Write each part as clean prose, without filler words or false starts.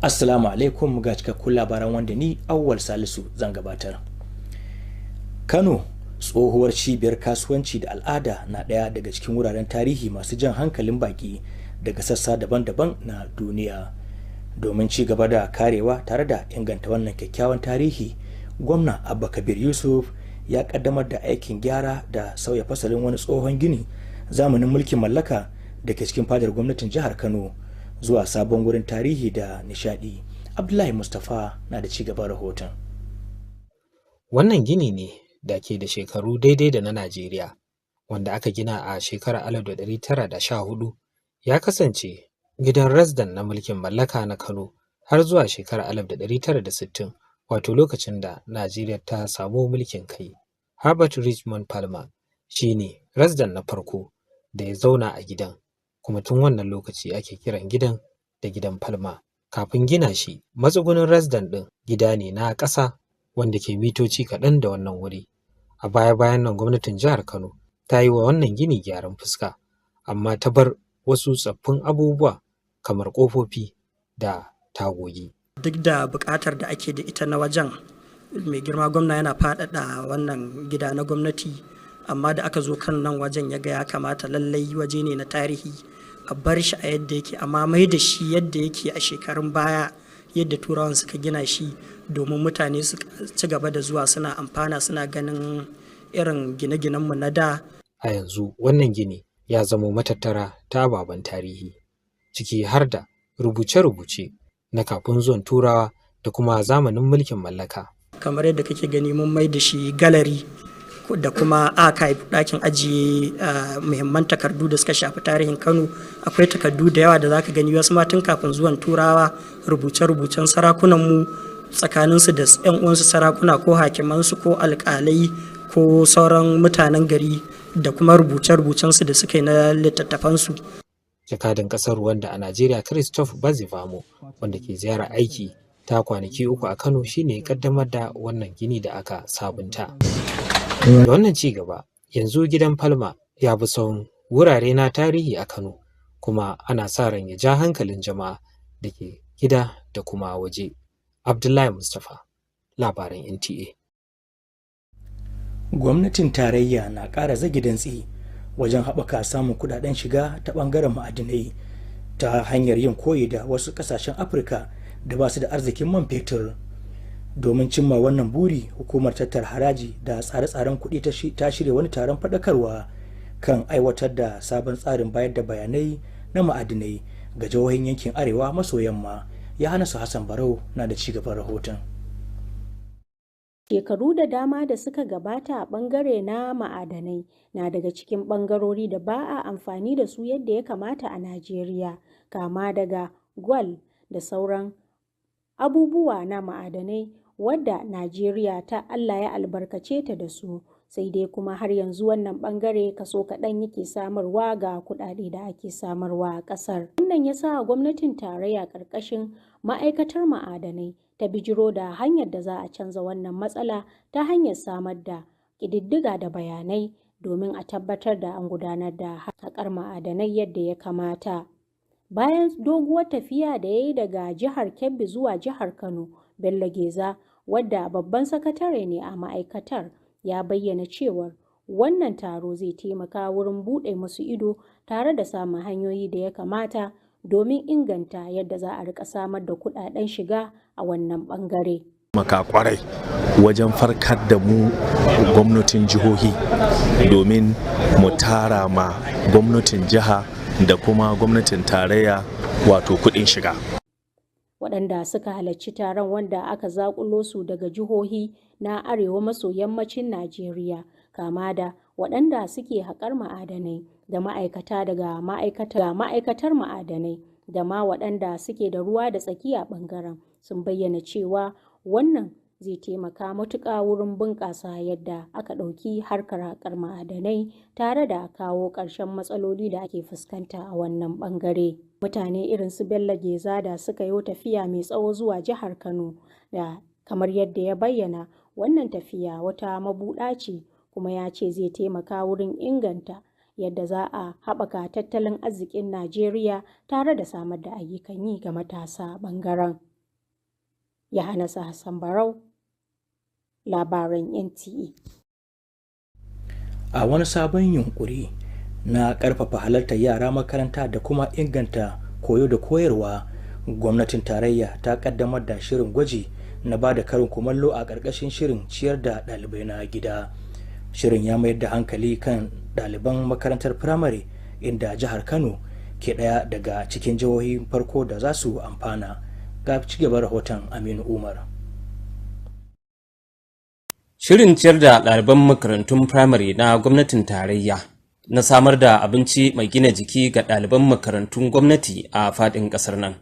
Assalamu alaikum ga cikakkun labaran wanda ni Awwal Salisu zan gabatar. Kano, tsohuwar cibiyar kasuwanci da al'ada, na ɗaya daga cikin wuraren tarihi masu jan hankalin baki daga sassa daban-daban na duniya. Domin ci gaba da karewa tare da inganta wannan kyakkyawan tarihi, gwamna Abba Kabir Yusuf ya kaddamar da aikin gyara da sauya fasalin wani tsohon gini zamanin mulkin mallaka da ke cikin fadar gwamnatin jihar Kano zuwa sabon wurin tarihi da nishadi. Abdullahi Mustapha na da ci gaban rahoton. Wannan gini ne da ke da shekaru daidai da na Najeriya, wanda aka gina a shekarar 1914, ya kasance gidan rasdan na mulkin mallaka na Kano har zuwa shekarar 1960, wato lokacin da Najeriya ta samu mulkin kai. Herbert Richmond Palmer shi ne rasdan na farko da ya zauna a gidan, kuma tun wannan lokaci ake kiran gidan da gidan Palmer. Kafin gina shi, matsugunin rasdan ɗin gida ne na ƙasa wanda ke mitoci kaɗan da wannan wuri. A baya-bayan nan gwamnatin jihar Kano ta yi wa wannan gini gyaran fuska, amma ta bar wasu tsaffin abubuwa kamar ƙofofi da tagogi. Duk da buƙatar da ake da ita na wajen, mai girma gwamna yana faɗaɗa wannan gida na gwamnati, amma da aka zo kan nan wajen ya ga ya kamata lallai waje ne na tarihi a bar shi a yadda yake, amma mai da shi yadda yake a shekarun baya, yadda turawan suka gina shi, domin mutane su ci gaba da zuwa suna amfana, suna ganin irin gine-ginenmu na da. A yanzu wannan gini ya zama matattara ta ababen tarihi, ciki har da rubuce-rubuce na kafin zuwan turawa da kuma zamanin mulkin mallaka. Kamar yadda kake gani, mun mai da shi gallery da kuma archive, ɗakin ajiye muhimman takardu da suka shafi tarihin Kano. Akwai takardu da yawa da zaka gani, wasu ma tun kafin zuwan turawa, rubuce-rubucen sarakunanmu tsakaninsu da 'yan uwansu sarakuna ko hakimansu ko alƙalai ko sauran mutanen gari, da kuma rubuce-rubucensu da suka yi na littattafansu. Jakadan ƙasar Rwanda a Najeriya, Christophe Bazivamo, wanda ke ziyarar aiki ta kwanaki 3 a Kano, shine ya kaddamar da wannan gini da aka sabunta. Da wannan ci gaba, yanzu gidan Palmer ya bi sahun wurare na tarihi a Kano, kuma ana sa ran ya ja hankalin jama'a da ke gida da kuma waje. Abdullahi Mustapha, labaran NTA. Gwamnatin tarayya na ƙara zage dantse wajen haɓaka samun kuɗaɗen shiga ta ɓangaren ma'adinai ta hanyar yin koyi da wasu ƙasashen Afirka da ba su da arzikin man fetur. Domin cimma wannan buri, hukumar tattara haraji da tsare-tsaren kuɗi ta shirya wani taron faɗakarwa kan aiwatar da sabon tsarin bayar da bayanai na ma'adinai ga jihohin yankin arewa maso yamma. Yohannes Hassan Barau na da cigaban rahoton. Shekaru da dama da suka gabata, a ɓangare na ma'adanai na daga cikin ɓangarori da ba a amfani da su yadda ya kamata a Najeriya, kama daga gwal da sauran abubuwa na ma'adanai wadda Najeriya ta Allah ya albarkace ta da su. Sai dai kuma har yanzu wannan ɓangare kaso kaɗan yake samarwa ga kuɗaɗe da ake samarwa a ƙasar. Wannan ya sa gwamnatin tarayya ƙarƙashin ma'aikatar ma'adanai ta bijiro da hanyar da za a canza wannan matsala ta hanyar samar da ƙididdiga da bayanai domin a tabbatar da an gudanar da haƙar ma'adanai yadda ya kamata. Bayan doguwar tafiya da ya yi daga jihar Kebbi zuwa jihar Kano, Bello Geza, wadda babban sakatare ne a ma'aikatar, ya bayyana cewar wannan taro zai taimaka wurin buɗe musu ido tare da samun hanyoyi da ya kamata domin inganta yadda za a rika samar da kuɗaɗen shiga a wannan ɓangare. Maka kwarai wajen farkar da mu gwamnatin jihohi domin mu tara ma gwamnatin jiha da kuma gwamnatin tarayya wato kuɗin shiga. Waɗanda suka halarci taron, wanda aka zaƙulo su daga jihohi na arewa maso yammacin Najeriya, kama da waɗanda suke haƙar ma'adanai da ma'aikata daga ma'aikatar ma'adanai da ma waɗanda suke da ruwa da tsaki a ɓangaren, sun bayyana cewa wannan zai taimaka matuƙa wurin bunƙasa yadda aka ɗauki harkar haƙar ma'adanai tare da kawo ƙarshen matsaloli da ake fuskanta a wannan ɓangare. Mutane irin su Bello Geza da suka yi tafiya mai tsawo zuwa jihar Kano da kamar yadda ya bayyana wannan tafiya wata mabuɗa ce kuma ya ce zai taimaka wurin inganta yadda za a haɓaka tattalin arzikin Najeriya tare da samar da ayyukan yi ga matasa ɓangaren. Yahanasa Hassan Barau, labaran NTA. A wani sabon yunƙuri na ƙarfafa halartar yara makaranta da kuma inganta koyo da koyarwa, gwamnatin tarayya ta ƙaddamar da shirin gwaji na ba da karin kumallo a ƙarƙashin shirin ciyar da ɗalibai na gida. Shirin ya mayar da hankali kan ɗaliban makarantar firamare inda jihar Kano ke ɗaya daga cikin jihohin farko da za su amfana. Ga cigaba rahoton Aminu Umar. Shirin ciyar da ɗaliban makarantun firamare na gwamnatin tarayya na samar da abinci mai gina jiki ga ɗaliban makarantun gwamnati a faɗin ƙasar nan.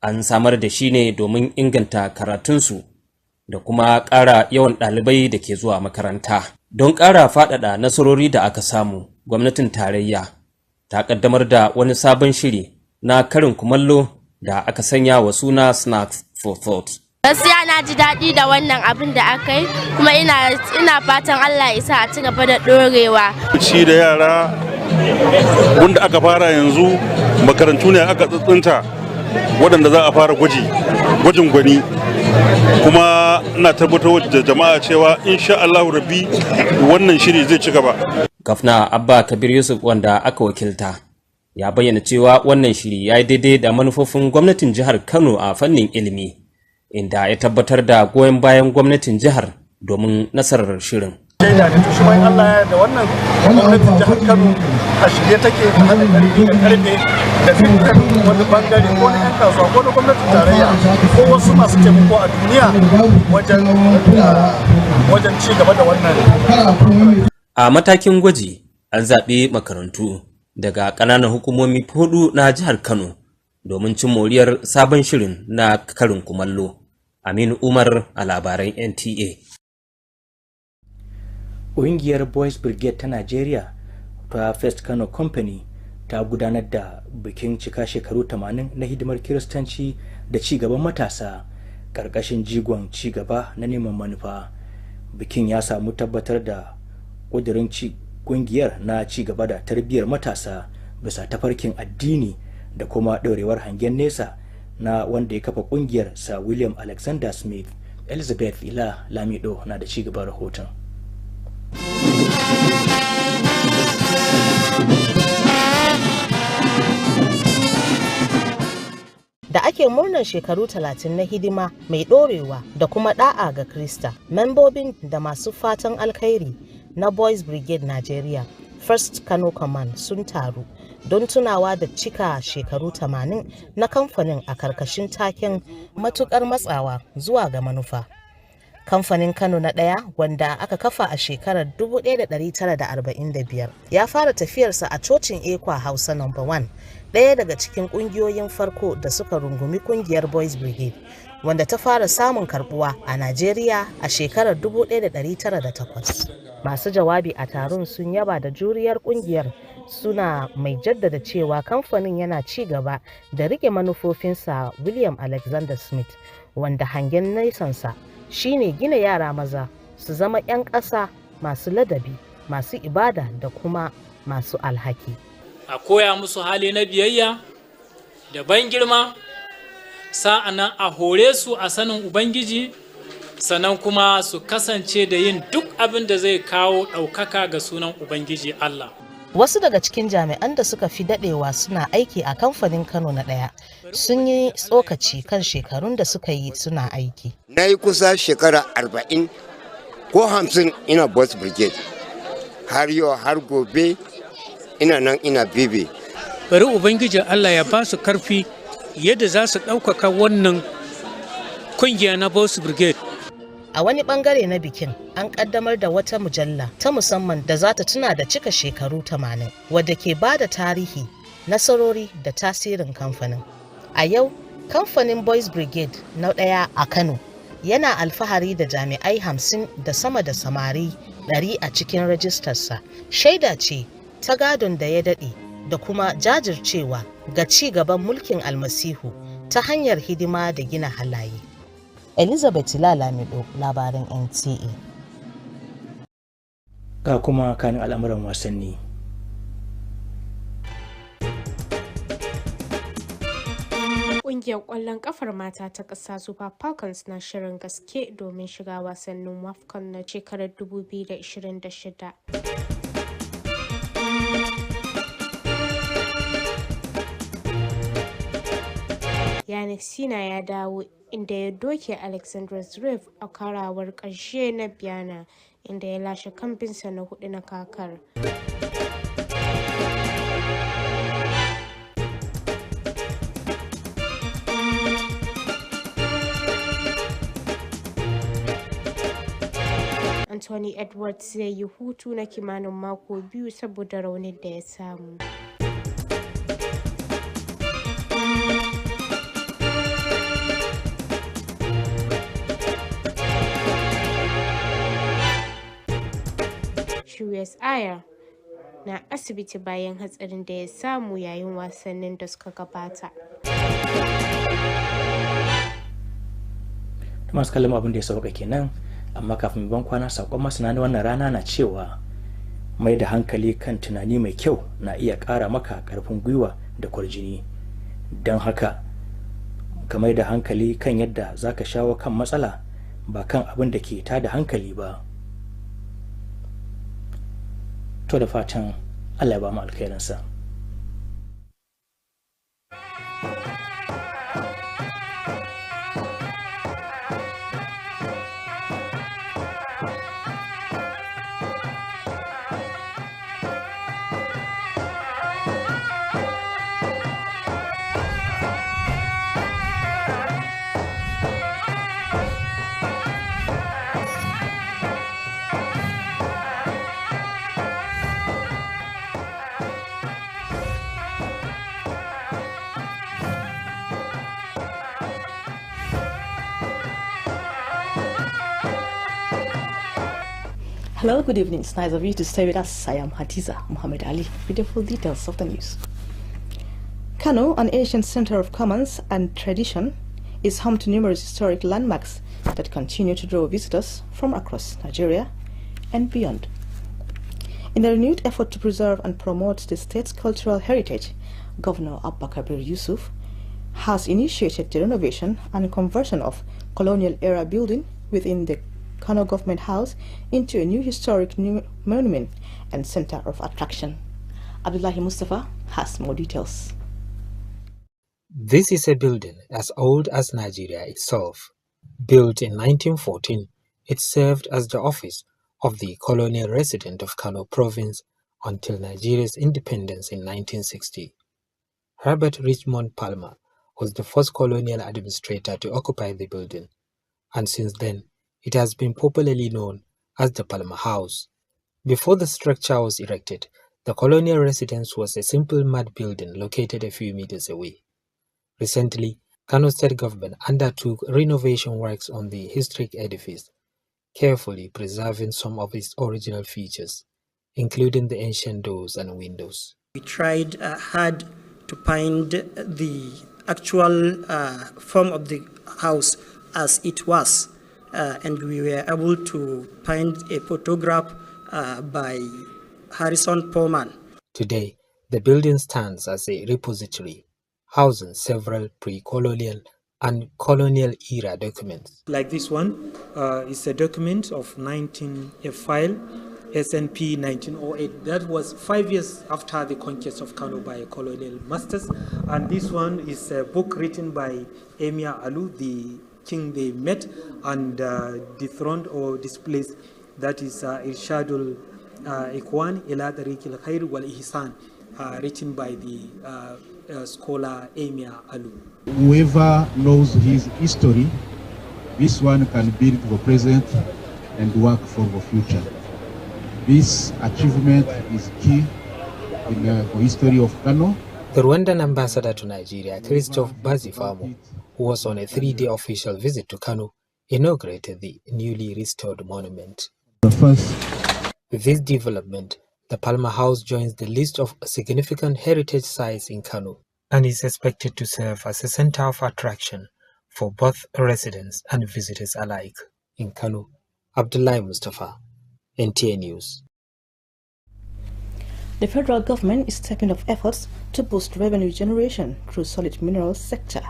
An samar da shi ne domin inganta karatunsu da kuma ƙara yawan ɗalibai da ke zuwa makaranta. Don ƙara faɗaɗa nasarori da aka samu, gwamnatin tarayya ta ƙaddamar da wani sabon shiri na karin kumallo da aka sanya wa suna Snacks for Thought. Gaskiya na ji daɗi da wannan abin da aka yi kuma ina fatan Allah ya sa a ci gaba da ɗorewa. Ci da yara wanda aka fara yanzu makarantu ne aka tsuntsunta waɗanda za a fara gwajin gwani, kuma ina tabbatar da jama'a cewa insha Allahu rabbi wannan shiri zai ci gaba. Gafna Abba Kabir Yusuf wanda aka wakilta ya bayyana cewa wannan shiri ya yi daidai da manufofin gwamnatin jihar Kano a fannin ilimi, inda ya tabbatar da goyon bayan gwamnatin jihar domin nasarar shirin. Shaida da tushen Allah da wannan gwamnatin jihar Kano a shirye take da haɗa ƙarfi da ƙarfe da dukkan wani bangare ko na 'yan kasuwa ko na gwamnatin tarayya ko wasu masu taimako a duniya wajen ci gaba da wannan. A matakin gwaji an zaɓi makarantu daga ƙananan hukumomi 4 na jihar Kano domin cin moriyar sabon shirin na karin kumallo. Aminu Umar a labaran NTA. Ƙungiyar Boys Brigade ta Najeriya ta First Kano Company ta gudanar da bikin cika shekaru 80 na hidimar Kiristanci da ci gaban matasa ƙarƙashin jigon ci gaba na neman manufa. Bikin ya samu tabbatar da ƙudurin ƙungiyar na ci gaba da tarbiyyar matasa bisa tafarkin addini da kuma ɗorewar hangen nesa na wanda ya kafa ƙungiyar Sir William Alexander Smith. Elizabeth Ila Lamido na da ci gaban rahoton. Da ake murnar shekaru 30 na hidima mai ɗorewa da kuma ɗa'a ga Krista, membobin da masu fatan alkhairi na Boys Brigade Nigeria First Kano Command sun taru don tunawa da cika shekaru 80 na kamfanin a karkashin taken matukar matsawa zuwa ga manufa. Kamfanin Kano na ɗaya, wanda aka kafa a shekarar 1945, ya fara tafiyarsa a cocin Ekwa Hausa No. 1, ɗaya daga cikin ƙungiyoyin farko da suka rungumi ƙungiyar Boys Brigade, wanda ta fara samun karbuwa a Najeriya a shekarar 1908. Masu jawabi a taron sun yaba da juriyar ƙungiyar, suna mai jaddada cewa kamfanin yana ci gaba da rike manufofinsa William Alexander Smith, wanda hangen nesansa shine gina yara maza su zama 'yan ƙasa masu ladabi, masu ibada da kuma masu alhaki. A koya musu hali na biyayya da ban girma, sa'annan a hore su a sanin Ubangiji, sannan kuma su kasance da yin duk abin da zai kawo ɗaukaka ga sunan Ubangiji Allah. Wasu daga cikin jami'an da suka fi daɗewa suna aiki a kamfanin Kano na ɗaya sun yi tsokaci kan shekarun da suka yi suna aiki. Na yi kusa shekara 40 ko 50 ina Boys Brigade, har yau har gobe ina nan ina bibi. Bari Ubangiji Allah ya ba su karfi yadda za su ɗaukaka wannan kungiya na Boys Brigade. A wani bangare na bikin an kaddamar da wata mujalla ta musamman da za ta tuna da cika shekaru 80 wadda ke ba da tarihi, nasarori da tasirin kamfanin. A yau, kamfanin Boys Brigade na ɗaya a Kano yana alfahari da jami'ai 50 da sama da samari 100 a cikin rajistarsa. Shaida ce ta gadon da ya daɗe da kuma jajircewa ga ci gaban mulkin almasihu ta hanyar hidima da gina halaye. Elizabeth Lalamido, labarin NTA. Ga kuma kanin al'amuran wasanni. Ƙungiyar ƙwallon ƙafar mata ta ƙasa Super Falcons na shirin gaske domin shiga wasannin WAFCON na shekarar 2026. Yannick Sinner ya dawo inda ya doke Alexander Zverev a karawar ƙarshe na Vienna, inda ya lashe kambinsa na 4 na kakar. Anthony Edwards zai yi hutu na kimanin mako 2 saboda raunin da ya samu. Julius Ayer na asibiti bayan hatsarin da ya samu yayin wasannin da suka gabata. Masu kallon abin da ya sauka kenan, amma kafin ban kwana sakon masana na wannan rana na cewa mai da hankali kan tunani mai kyau na iya ƙara maka ƙarfin gwiwa da kwarjini. Don haka ka mai da hankali kan yadda za ka shawo kan matsala ba kan abin da ke tada hankali ba. To da fatan Allah ya ba mu alkhairinsa. Hello, good evening. It's nice of you to stay with us. I am Hadiza Muhammad Ali with the full details of the news. Kano, an ancient center of commerce and tradition, is home to numerous historic landmarks that continue to draw visitors from across Nigeria and beyond. In the renewed effort to preserve and promote the state's cultural heritage, Governor Abba Kabir Yusuf has initiated the renovation and conversion of colonial-era building within the Kano Government House into a new historic monument and center of attraction. Abdullahi Mustafa has more details. This is a building as old as Nigeria itself. Built in 1914, it served as the office of the colonial resident of Kano province until Nigeria's independence in 1960. Herbert Richmond Palmer was the first colonial administrator to occupy the building, and since then, it has been popularly known as the Palmer House. Before the structure was erected, the colonial residence was a simple mud building located a few meters away. Recently, Kano State Government undertook renovation works on the historic edifice, carefully preserving some of its original features, including the ancient doors and windows. We tried hard to find the actual form of the house as it was. And we were able to find a photograph by Harrison Pullman. Today, the building stands as a repository, housing several pre-colonial and colonial-era documents. Like this one, it's a document of a file, SNP 1908. That was 5 years after the conquest of Kano by colonial masters. And this one is a book written by Emir Alu, the king they met and dethroned or displaced. That is Irshadul Ikhwan ila Tariq al-Khair wal Ihsan, written by the scholar Emir Alu. Whoever knows his history, this one can build for present and work for the future. This achievement is key in the history of Kano. The Rwandan ambassador to Nigeria, Christophe Bazifamo, who was on a 3-day official visit to Kano, inaugurated the newly restored monument. With this development, the Palmer House joins the list of significant heritage sites in Kano and is expected to serve as a center of attraction for both residents and visitors alike. In Kano, Abdullahi Mustafa, NTA News. The federal government is stepping up efforts to boost revenue generation through solid minerals sector,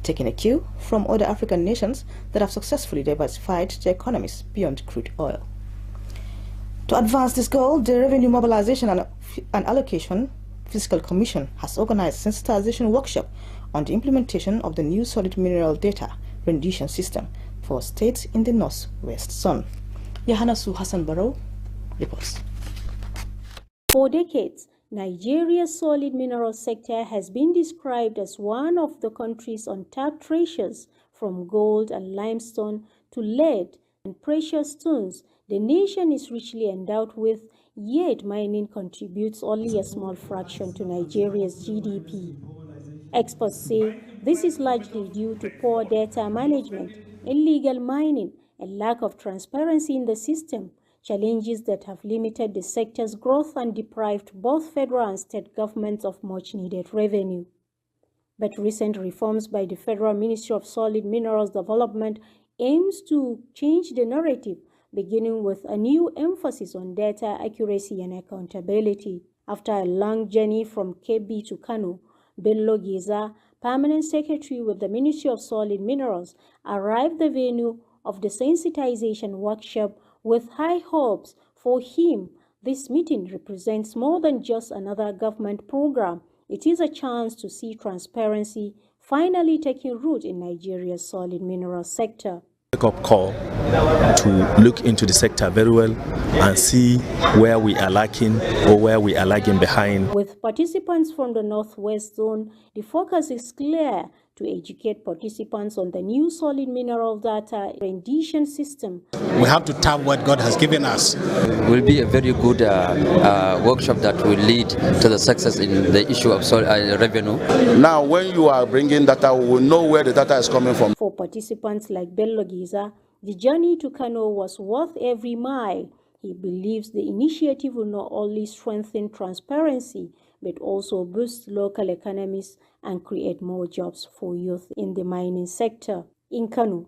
taking a cue from other African nations that have successfully diversified their economies beyond crude oil. To advance this goal, the Revenue Mobilization and Allocation Fiscal Commission has organized a sensitization workshop on the implementation of the new solid mineral data rendition system for states in the northwest zone. Yahanasu Hassan Barrow reports. For decades, Nigeria's solid mineral sector has been described as one of the country's untapped treasures, from gold and limestone to lead and precious stones. The nation is richly endowed with, yet mining contributes only a small fraction to Nigeria's GDP. Experts say this is largely due to poor data management, illegal mining, and lack of transparency in the system, challenges that have limited the sector's growth and deprived both federal and state governments of much-needed revenue. But recent reforms by the Federal Ministry of Solid Minerals Development aims to change the narrative, beginning with a new emphasis on data accuracy and accountability. After a long journey from Kebbi to Kano, Bello Geza, Permanent Secretary with the Ministry of Solid Minerals, arrived the venue of the sensitization workshop with high hopes. For him, this meeting represents more than just another government program. It is a chance to see transparency finally taking root in Nigeria's solid mineral sector. Wake-up call to look into the sector very well and see where we are lacking or where we are lagging behind. With participants from the Northwest Zone, the focus is clear: to educate participants on the new solid mineral data rendition system. We have to tap what God has given us. It will be a very good workshop that will lead to the success in the issue of revenue. Now, when you are bringing data, we will know where the data is coming from. For participants like Bello Giza, the journey to Kano was worth every mile. He believes the initiative will not only strengthen transparency, but also boost local economies and create more jobs for youth in the mining sector. In Kano,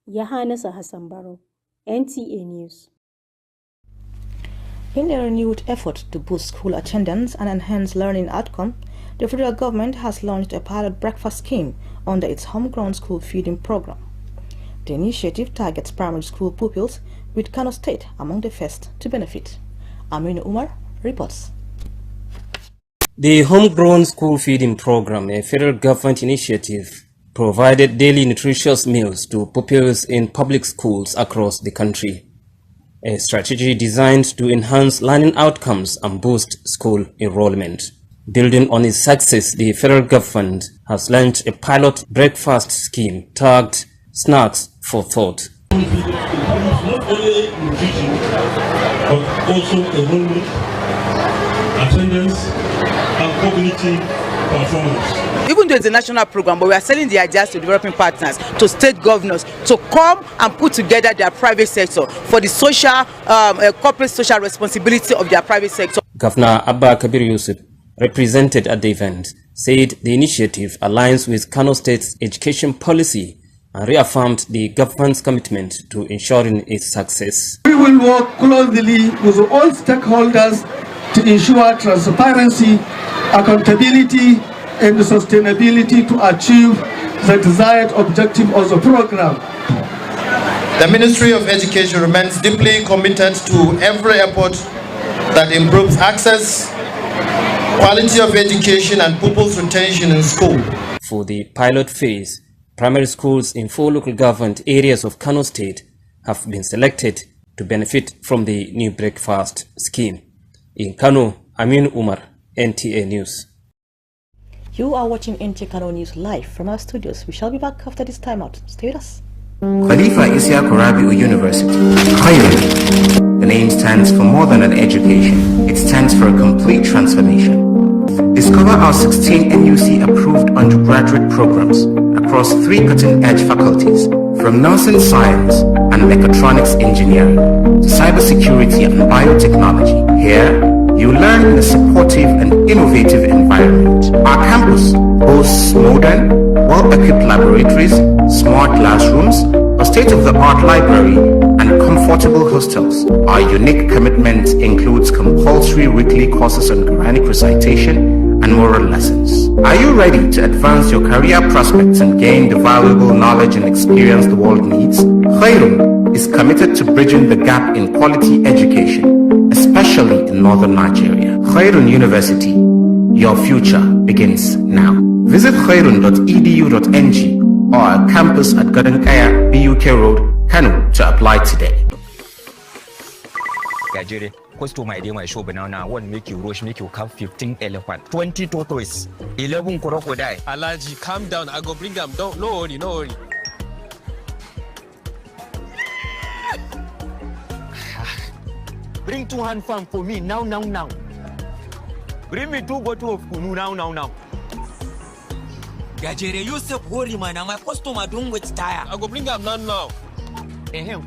Yahanasa Hassan Barrow, NTA News. In a renewed effort to boost school attendance and enhance learning outcome, the federal government has launched a pilot breakfast scheme under its homegrown school feeding program. The initiative targets primary school pupils, with Kano State among the first to benefit. Amin Umar reports. The Homegrown School Feeding Program, a federal government initiative, provided daily nutritious meals to pupils in public schools across the country. A strategy designed to enhance learning outcomes and boost school enrollment. Building on its success, the federal government has launched a pilot breakfast scheme tagged Snacks for Thought. Not only nutrition, but also enrollment, attendance, and cognitive performance. Even though it's a national program, but we are selling the ideas to developing partners, to state governors, to come and put together their private sector for the social, corporate social responsibility of their private sector. Governor Abba Kabir Yusuf, represented at the event, said the initiative aligns with Kano State's education policy and reaffirmed the government's commitment to ensuring its success. We will work closely with all stakeholders to ensure transparency, accountability, and sustainability to achieve the desired objective of the program. The Ministry of Education remains deeply committed to every effort that improves access, quality of education, and pupils' retention in school. For the pilot phase, primary schools in 4 local government areas of Kano State have been selected to benefit from the new breakfast scheme. In Kano, Amin Umar, NTA News. You are watching Nta Kano News live from our studios. We shall be back after this timeout. Stay with us. Khalifa Isiaku Rabi'u University. Khayr. The name stands for more than an education. It stands for a complete transformation. Discover our 16 NUC approved undergraduate programs across 3 cutting-edge faculties From nursing science and mechatronics engineering to cybersecurity and biotechnology, here you learn in a supportive and innovative environment. Our campus boasts modern, well-equipped laboratories, smart classrooms, a state-of-the-art library, and comfortable hostels. Our unique commitment includes compulsory weekly courses on Quranic recitation and moral lessons. Are you ready to advance your career prospects and gain the valuable knowledge and experience the world needs? Khairun is committed to bridging the gap in quality education, especially in northern Nigeria. Khairun University, your future begins now. Visit khairun.edu.ng or our campus at Gadankaya, BUK Road, Kano to apply today. Gajere, customer ID my show banana, one make you rush, make you have 15 elephant, 20 tortoise, 11 crocodile. Alaji, calm down. I go bring them. Don't, no worry, no worry. Bring 2 hand fan for me now. Bring me 2 bottles of kunu now. Gajere, you stop worry, man. My customer don't wait tire. I go bring them now.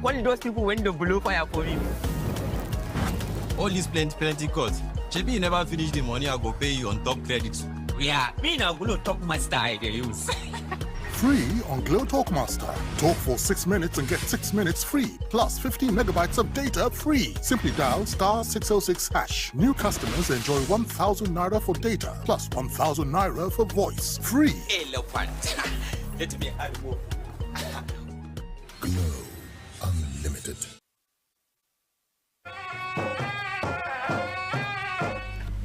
Call those people when they blow fire for me. All these plenty calls. Chebi, you never finish the money, I go pay you on top credit. Yeah, me now go talk master I use. Free on Glow Talk Master. Talk for 6 minutes and get 6 minutes free. Plus 15 megabytes of data free. Simply dial *606#. New customers enjoy 1,000 naira for data. Plus 1,000 naira for voice. Free. Elephant. Let me add more. Glow Unlimited.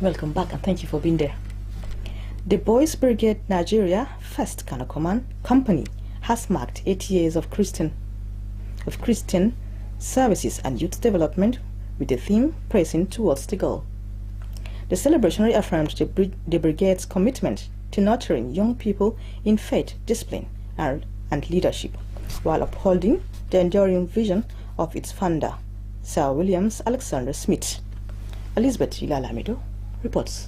Welcome back and thank you for being there. The Boys Brigade Nigeria First Kano Company has marked 8 years of Christian services and youth development with the theme Pressing Towards the Goal. The celebration reaffirmed the brigade's commitment to nurturing young people in faith, discipline, and leadership, while upholding the enduring vision of its founder, Sir William Alexander Smith. Elizabeth Ilalamido reports.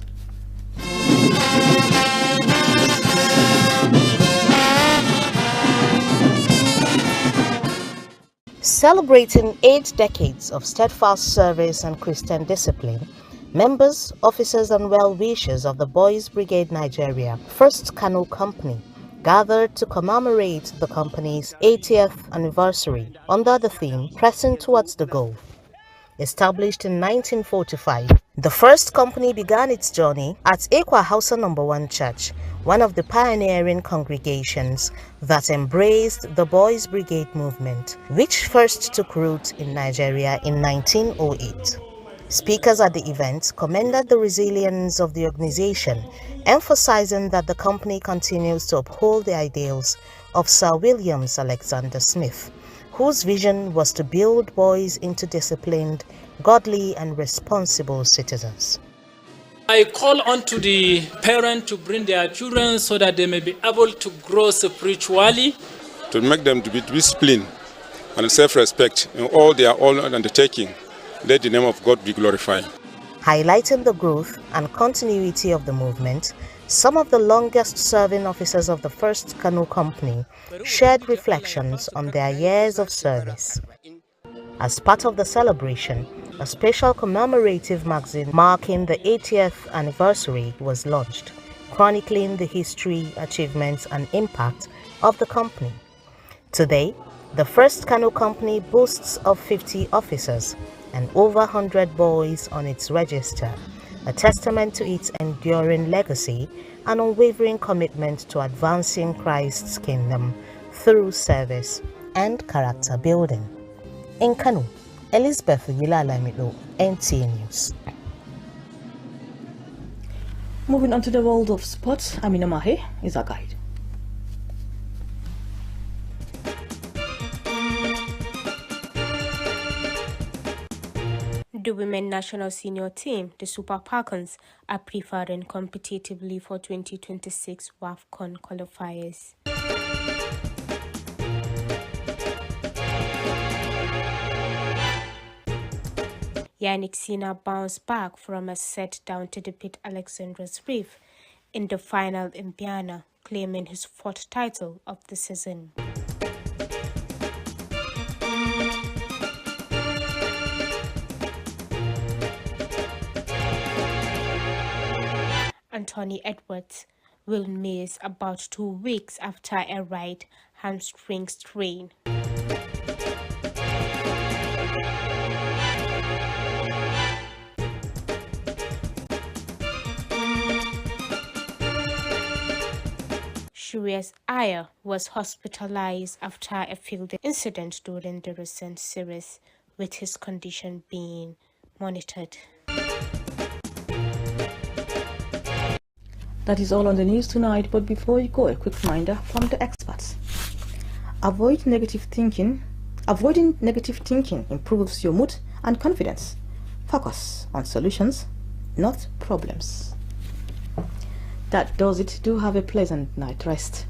Celebrating 8 decades of steadfast service and Christian discipline, members, officers and well-wishers of the Boys Brigade Nigeria First Kano Company gathered to commemorate the company's 80th anniversary under the theme Pressing Towards the Goal. Established in 1945, the first company began its journey at Ekwa Hausa No. 1 Church, one of the pioneering congregations that embraced the Boys Brigade movement, which first took root in Nigeria in 1908. Speakers at the event commended the resilience of the organization, emphasizing that the company continues to uphold the ideals of Sir William Alexander Smith, whose vision was to build boys into disciplined, godly and responsible citizens. I call on to the parents to bring their children so that they may be able to grow spiritually. To make them to be disciplined and self-respect in all their undertaking, let the name of God be glorified. Highlighting the growth and continuity of the movement, some of the longest-serving officers of the First Kano Company shared reflections on their years of service. As part of the celebration, a special commemorative magazine marking the 80th anniversary was launched, chronicling the history, achievements, and impact of the company. Today, the First Kano Company boasts of 50 officers and over 100 boys on its register, a testament to its enduring legacy and unwavering commitment to advancing Christ's kingdom through service and character building. In Kano, Elizabeth Yilalamido, NTA News. Moving on to the world of sports, Amina Mahe is our guide. The women national senior team, the Super Falcons, are preparing competitively for 2026 WAFCON qualifiers. Yannick Sinner bounced back from a set down to defeat Alexander Zverev in the final in Vienna, claiming his 4th title of the season. Anthony Edwards will miss about 2 weeks after a right hamstring strain. Shreyas Iyer was hospitalized after a field incident during the recent series, with his condition being monitored. That is all on the news tonight, but before you go, a quick reminder from the experts. Avoiding negative thinking improves your mood and confidence. Focus on solutions, not problems. That does it. Do have a pleasant night rest.